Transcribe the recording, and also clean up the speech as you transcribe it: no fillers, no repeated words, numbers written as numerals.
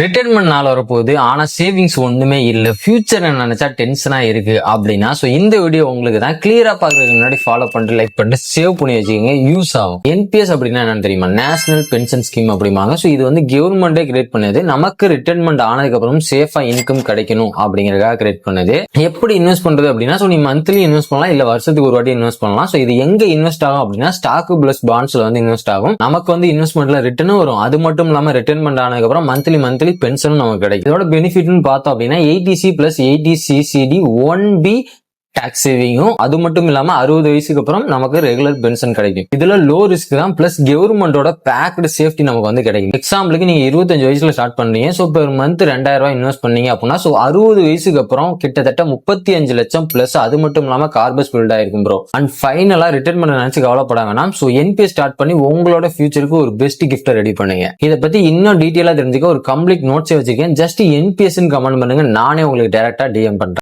Retirement நாள் வரப்போகுது, ஆனா சேவிங்ஸ் ஒண்ணுமே இல்ல, ஃபியூச்சர் நினைச்சா டென்ஷனா இருக்கு அப்படின்னா இந்த வீடியோ உங்களுக்கு தான். கிளியரா பாக்குறதுக்கு முன்னாடி ஃபாலோ பண்ணிட்டு லைக் பண்ணிட்டு சேவ் பண்ணி வச்சுக்கோங்க, யூஸ் ஆகும். என்பிஎஸ் அப்படின்னா என்னன்னு தெரியுமா? நேஷனல் பென்ஷன் ஸ்கீம் அப்படிம்பாங்க. இது வந்து கவர்மெண்டே கிரியேட் பண்ணது. நமக்கு ரிட்டைர்மெண்ட் ஆனதுக்கு அப்புறம் சேஃபா இன்கம் கிடைக்கணும் அப்படிங்கறதுக்காக கிரியேட் பண்ணது. எப்படி இன்வெஸ்ட் பண்றது அப்படின்னா நீ மந்த்லி இன்வெஸ்ட் பண்ணலாம், இல்ல வருஷத்துக்கு ஒரு வாட்டி இன்வெஸ்ட் பண்ணலாம். இது எங்க இன்வெஸ்ட் ஆகும் அப்படின்னா ஸ்டாக் பிளஸ் பாண்ட்ஸ்ல வந்து இன்வெஸ்ட் ஆகும். நமக்கு வந்து இன்வெஸ்ட்மெண்ட்ல ரிட்டர்னும் வரும். அது மட்டும் இல்லாம ரிட்டைர்மெண்ட் ஆனதுக்கு அப்புறம் மந்த்லி பென்ஷனும் நமக்கு கிடைக்கும். இதோட பெனிஃபிட்னு பார்த்தோம் அப்படின்னா 80C plus 80CCD 1B tax சேவிங்கும், அது மட்டும் இல்லாம 60 வயசுக்கு அப்புறம் நமக்கு ரெகுலர் பென்ஷன் கிடைக்கும். இதுல லோ ரிஸ்க் தான், பிளஸ் கவர்மெண்டோட பேக்டு சேஃப்டி நமக்கு வந்து கிடைக்கும். எக்ஸாம்பிளுக்கு நீங்க 25 வயசுல ஸ்டார்ட் பண்றீங்க, பெர் மந்த் 2000 ரூபாய் இன்வெஸ்ட் பண்ணீங்க அப்படின்னா 60 வயசுக்கு அப்புறம் கிட்டத்தட்ட 35 லட்சம் பிளஸ் அது மட்டும் இல்லாம கார்பஸ் பில்ட் ஆயிருக்கும் ப்ரோ. அண்ட் ஃபைனலா ரிட்டைர்மெண்ட் நினைச்சு கவலைப்பட வேணாம். என்பிஎஸ் ஸ்டார்ட் பண்ணி உங்களோட ஃபியூச்சருக்கு ஒரு பெஸ்ட் கிஃப்ட் ரெடி பண்ணுங்க. இதை பத்தி இன்னும் டீட்டெயிலா தெரிஞ்சுக்க ஒரு கம்ப்ளீட் நோட்ஸே வச்சிருக்கேன். ஜஸ்ட் என்பிஎஸ் கமெண்ட் பண்ணுங்க, நானே உங்களுக்கு டைரக்டா டிஎம் பண்றேன்.